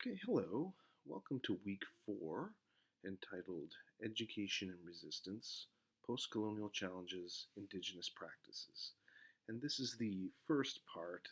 Okay, hello. Welcome to week 4, entitled Education and Resistance Postcolonial Challenges, Indigenous Practices. And this is the first part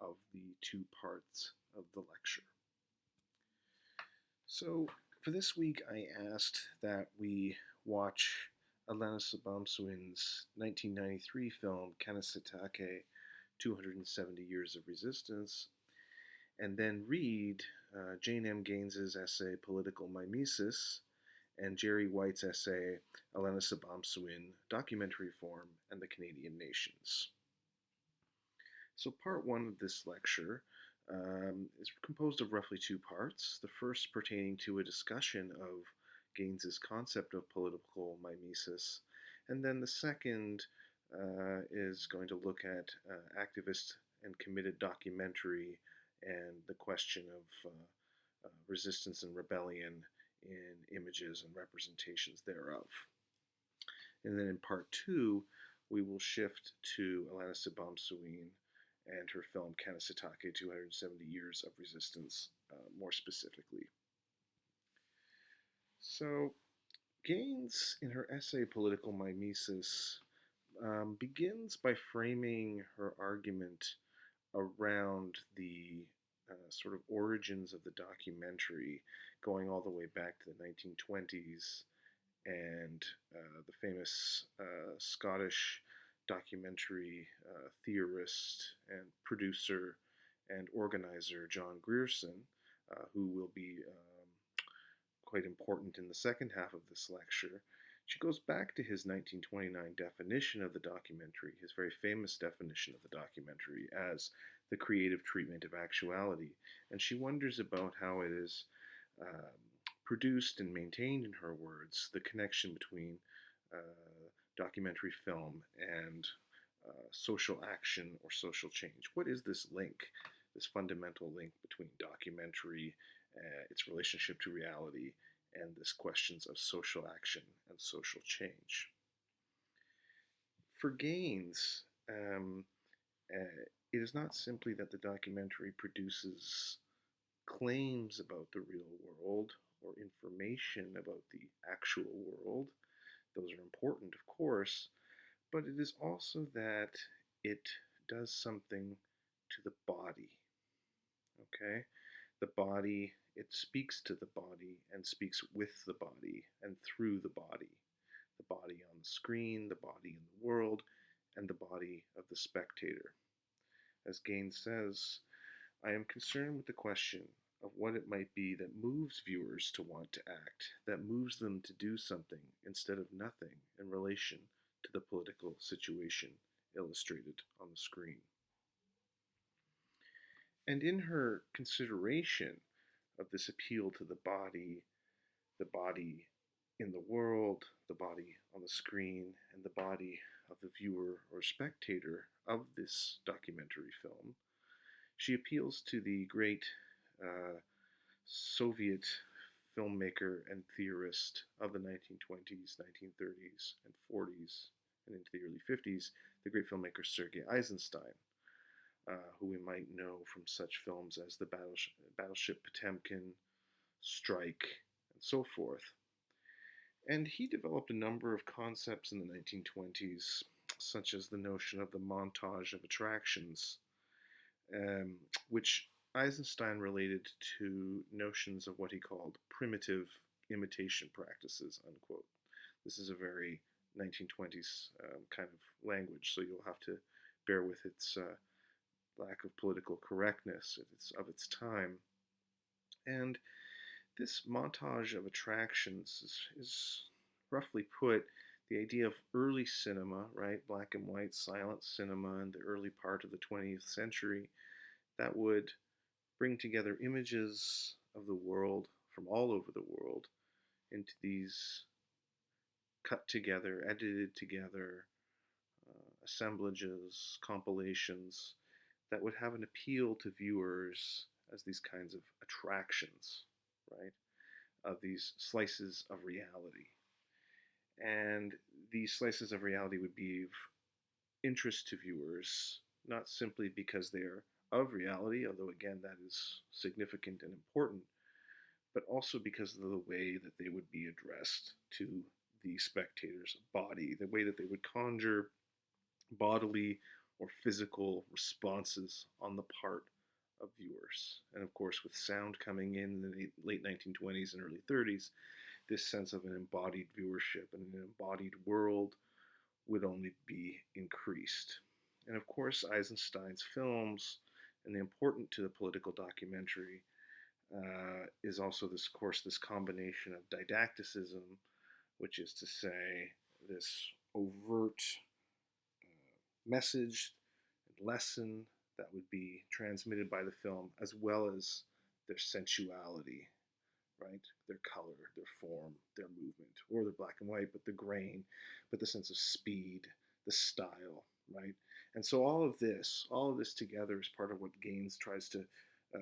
of the two parts of the lecture. So, for this week, I asked that we watch Alana Sabamsuin's 1993 film Kanesatake 270 Years of Resistance, and then read Jane M. Gaines's essay Political Mimesis and Jerry White's essay Alana Sabamsuin, Documentary Form and the Canadian Nations. So part one of this lecture is composed of roughly two parts. The first pertaining to a discussion of Gaines's concept of political mimesis, and then the second is going to look at activist and committed documentary and the question of resistance and rebellion in images and representations thereof. And then in part two, we will shift to Alana Sabamsuin and her film Kanesatake 270 Years of Resistance more specifically. So, Gaines, in her essay Political Mimesis, begins by framing her argument around the sort of origins of the documentary, going all the way back to the 1920s, and the famous Scottish documentary theorist and producer and organizer John Grierson, who will be quite important in the second half of this lecture. She goes back to his 1929 definition of the documentary, his very famous definition of the documentary, as the creative treatment of actuality. And she wonders about how it is produced and maintained, in her words, the connection between documentary film and social action or social change. What is this link, this fundamental link between documentary, its relationship to reality, and this questions of social action and social change? For Gaines, it is not simply that the documentary produces claims about the real world or information about the actual world. Those are important, of course, but it is also that it does something to the body. Okay? The body, it speaks to the body and speaks with the body and through the body. The body on the screen, the body in the world, and the body of the spectator. As Gaines says, I am concerned with the question of what it might be that moves viewers to want to act, that moves them to do something instead of nothing in relation to the political situation illustrated on the screen. And in her consideration of this appeal to the body in the world, the body on the screen, and the body of the viewer or spectator of this documentary film, she appeals to the great Soviet filmmaker and theorist of the 1920s, 1930s, and 40s, and into the early 50s, the great filmmaker Sergei Eisenstein, who we might know from such films as the Battleship Potemkin, Strike, and so forth. And he developed a number of concepts in the 1920s, such as the notion of the montage of attractions, which Eisenstein related to notions of what he called primitive imitation practices, unquote. This is a very 1920s kind of language, so you'll have to bear with its lack of political correctness of its time. And this montage of attractions is roughly put the idea of early cinema, right, black and white silent cinema in the early part of the 20th century, that would bring together images of the world from all over the world into these cut together, edited together assemblages, compilations that would have an appeal to viewers as these kinds of attractions, right, of these slices of reality. And these slices of reality would be of interest to viewers, not simply because they are of reality, although again that is significant and important, but also because of the way that they would be addressed to the spectator's body, the way that they would conjure bodily or physical responses on the part of viewers. And of course, with sound coming in the late 1920s and early 30s, this sense of an embodied viewership and an embodied world would only be increased. And of course, Eisenstein's films, and the important to the political documentary, is also this course this combination of didacticism, which is to say this overt message and lesson that would be transmitted by the film, as well as their sensuality, right? Their color, their form, their movement, or the black and white, but the grain, but the sense of speed, the style, right? And so all of this together is part of what Gaines tries to,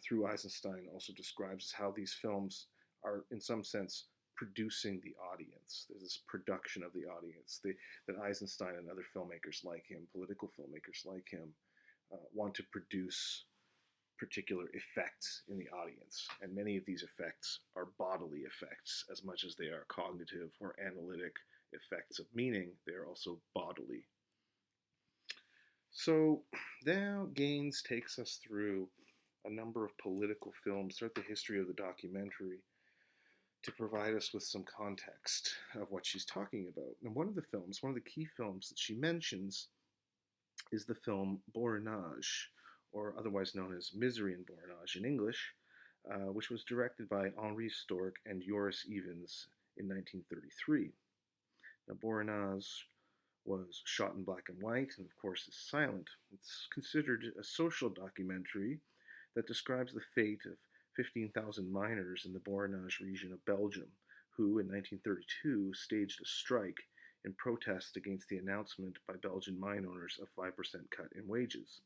through Eisenstein, also describes as how these films are, in some sense, producing the audience. There's this production of the audience that Eisenstein and other filmmakers like him, political filmmakers like him, want to produce particular effects in the audience. And many of these effects are bodily effects as much as they are cognitive or analytic effects of meaning. They are also bodily. So now Gaines takes us through a number of political films throughout the history of the documentary to provide us with some context of what she's talking about. And one of the key films that she mentions is the film Borinage, or otherwise known as Misery in Borinage in English, which was directed by Henri Storck and Joris Ivens in 1933. Now, Borinage was shot in black and white and, of course, is silent. It's considered a social documentary that describes the fate of 15,000 miners in the Borinage region of Belgium, who in 1932 staged a strike in protest against the announcement by Belgian mine owners of 5% cut in wages.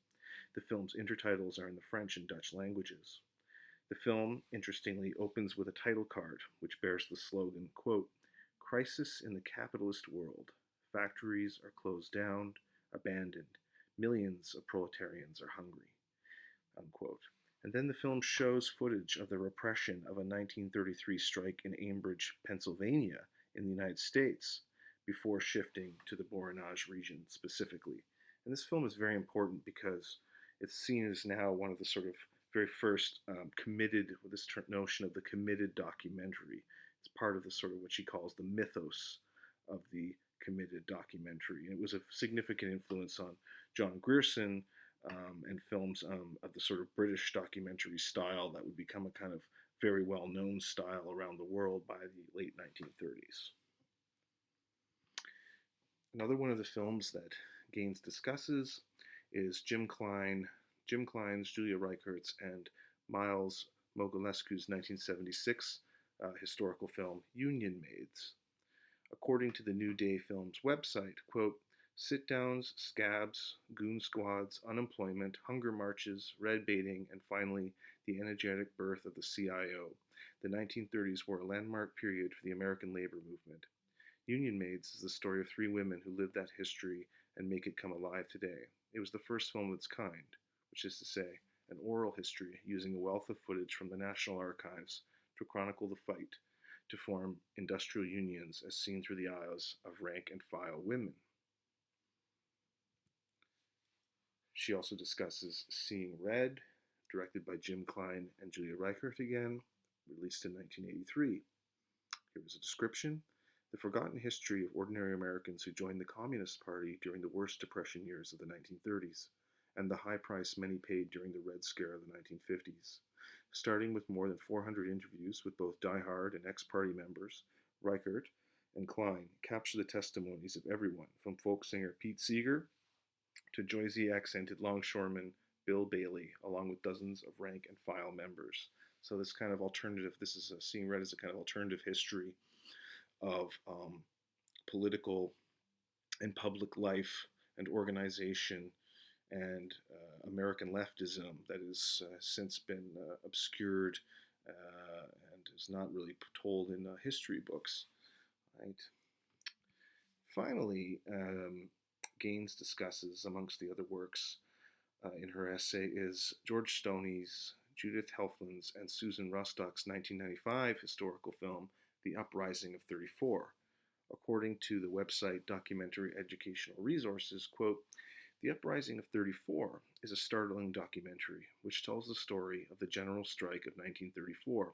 The film's intertitles are in the French and Dutch languages. The film, interestingly, opens with a title card which bears the slogan, quote, "Crisis in the capitalist world. Factories are closed down, abandoned. Millions of proletarians are hungry," unquote. And then the film shows footage of the repression of a 1933 strike in Ambridge, Pennsylvania, in the United States, before shifting to the Borinage region specifically. And this film is very important because it's seen as now one of the sort of very first committed, with this notion of the committed documentary. It's part of the sort of what she calls the mythos of the committed documentary. And it was a significant influence on John Grierson and films of the sort of British documentary style that would become a kind of very well-known style around the world by the late 1930s. Another one of the films that Gaines discusses is Jim Kline's, Julia Reichert's, and Miles Mogilescu's 1976 historical film, Union Maids. According to the New Day Films website, quote, "Sit-downs, scabs, goon squads, unemployment, hunger marches, red baiting, and finally the energetic birth of the CIO. The 1930s were a landmark period for the American labor movement. Union Maids is the story of three women who lived that history and make it come alive today. It was the first film of its kind, which is to say, an oral history using a wealth of footage from the National Archives to chronicle the fight to form industrial unions as seen through the eyes of rank and file women." She also discusses Seeing Red, directed by Jim Kline and Julia Reichert again, released in 1983. Here is a description: "The forgotten history of ordinary Americans who joined the Communist Party during the worst Depression years of the 1930s, and the high price many paid during the Red Scare of the 1950s. Starting with more than 400 interviews with both die-hard and ex-party members, Reichert and Kline capture the testimonies of everyone from folk singer Pete Seeger to Jersey-accented longshoreman Bill Bailey, along with dozens of rank and file members." So this kind of alternative, this is Seeing Red as a kind of alternative history of political and public life and organization and American leftism that has since been obscured and is not really told in history books. Right. Finally, Gaines discusses, amongst the other works, in her essay is George Stoney's, Judith Helfland's, and Susan Rustock's 1995 historical film, The Uprising of 34. According to the website Documentary Educational Resources, quote, The Uprising of 34 is a startling documentary which tells the story of the General Strike of 1934,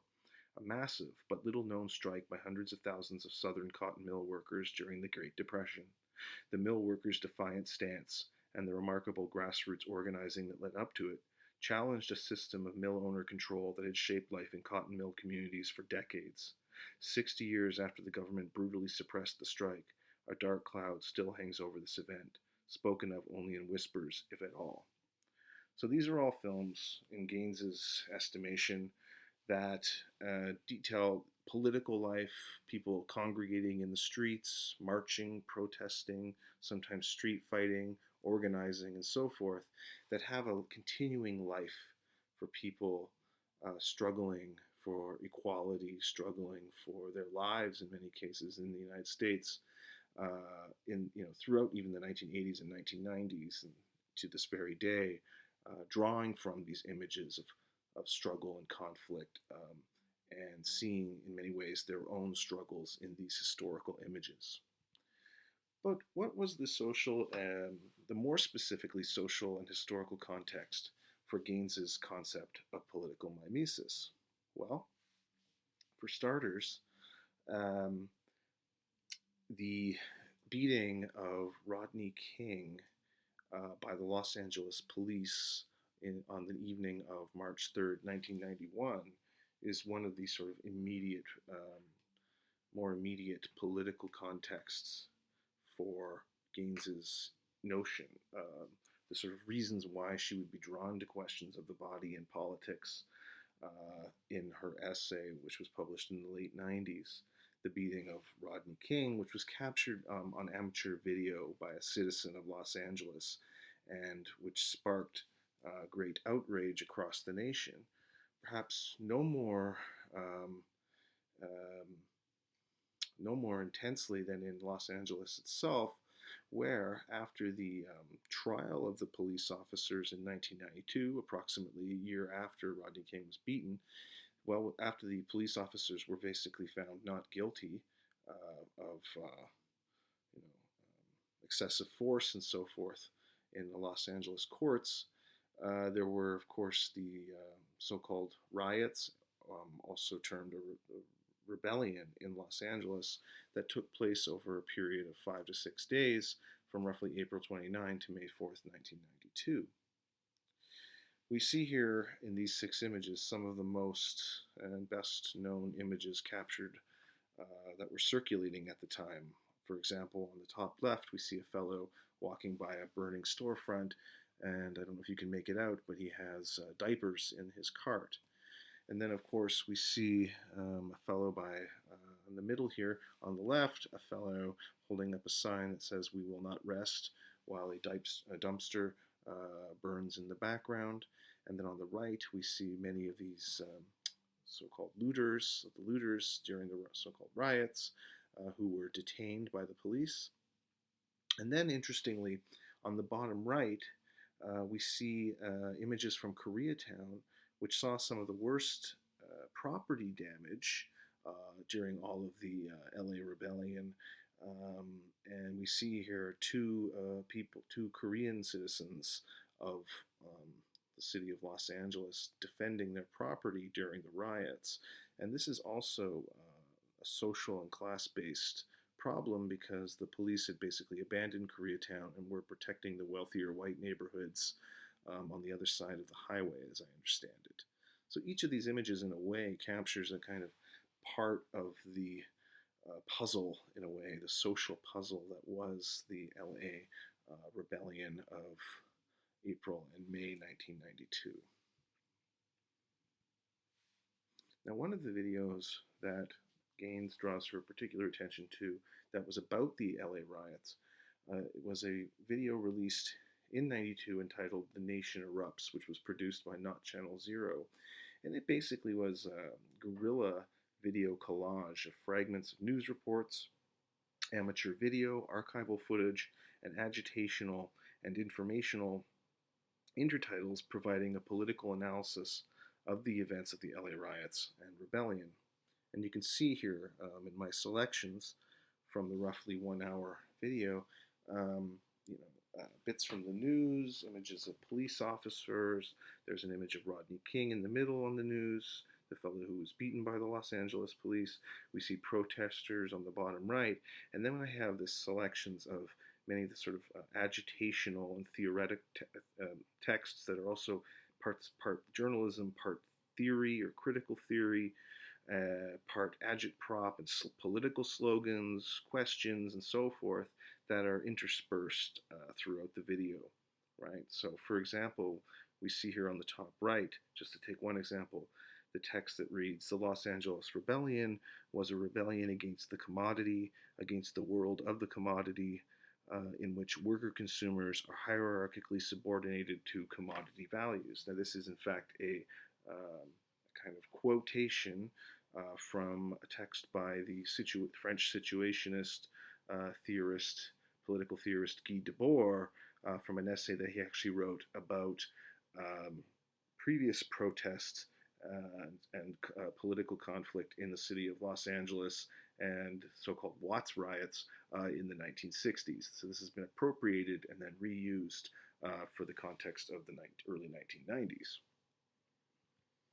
a massive but little known strike by hundreds of thousands of Southern cotton mill workers during the Great Depression. The mill workers' defiant stance and the remarkable grassroots organizing that led up to it challenged a system of mill owner control that had shaped life in cotton mill communities for decades. 60 years after the government brutally suppressed the strike, a dark cloud still hangs over this event, spoken of only in whispers, if at all. So these are all films, in Gaines's estimation, that detail political life, people congregating in the streets, marching, protesting, sometimes street fighting, organizing, and so forth, that have a continuing life for people struggling for equality, struggling for their lives in many cases in the United States, throughout even the 1980s and 1990s, and to this very day, drawing from these images of struggle and conflict, and seeing in many ways their own struggles in these historical images. But what was the more specifically social and historical context for Gaines's concept of political mimesis? Well, for starters, um, the beating of Rodney King by the Los Angeles police on the evening of March 3rd, 1991, is one of these sort of more immediate political contexts for Gaines's notion. The sort of reasons why she would be drawn to questions of the body and politics in her essay, which was published in the late 90s, The Beating of Rodney King, which was captured on amateur video by a citizen of Los Angeles, and which sparked great outrage across the nation. Perhaps um, no more intensely than in Los Angeles itself, where after the trial of the police officers in 1992, approximately a year after Rodney King was beaten, well, after the police officers were basically found not guilty of excessive force and so forth in the Los Angeles courts, there were, of course, the so-called riots, also termed a rebellion in Los Angeles, that took place over a period of 5 to 6 days from roughly April 29 to May 4th, 1992. We see here in these 6 images some of the most and best known images captured that were circulating at the time. For example, on the top left, we see a fellow walking by a burning storefront, and I don't know if you can make it out, but he has diapers in his cart. And then, of course, we see a fellow in the middle here on the left, a fellow holding up a sign that says, "We will not rest," while a dumpster burns in the background. And then on the right, we see many of these so-called looters, during the so-called riots, who were detained by the police. And then, interestingly, on the bottom right, we see images from Koreatown, which saw some of the worst property damage during all of the LA rebellion. And we see here two Korean citizens of the city of Los Angeles defending their property during the riots. And this is also a social and class-based problem because the police had basically abandoned Koreatown and were protecting the wealthier white neighborhoods on the other side of the highway, as I understand it. So each of these images, in a way, captures a kind of part of the puzzle, in a way, the social puzzle that was the LA rebellion of April and May 1992. Now, one of the videos that Gaines draws her particular attention to that was about the LA riots was a video released in '92 entitled "The Nation Erupts," which was produced by Not Channel Zero. And it basically was a guerrilla video collage of fragments of news reports, amateur video, archival footage, and agitational and informational intertitles providing a political analysis of the events of the LA riots and rebellion. And you can see here in my selections from the roughly 1 hour video, um, bits from the news, images of police officers. There's an image of Rodney King in the middle on the news, the fellow who was beaten by the Los Angeles police. We see protesters on the bottom right. And then I have the selections of many of the sort of agitational and theoretic texts that are also part journalism, part theory or critical theory, part agitprop and political slogans, questions, and so forth that are interspersed throughout the video, right? So, for example, we see here on the top right, just to take one example, the text that reads, "The Los Angeles Rebellion was a rebellion against the commodity, against the world of the commodity, in which worker consumers are hierarchically subordinated to commodity values." Now, this is in fact a kind of quotation from a text by the French situationist theorist, political theorist Guy Debord, from an essay that he actually wrote about previous protests and political conflict in the city of Los Angeles and so-called Watts riots in the 1960s. So this has been appropriated and then reused for the context of the early 1990s.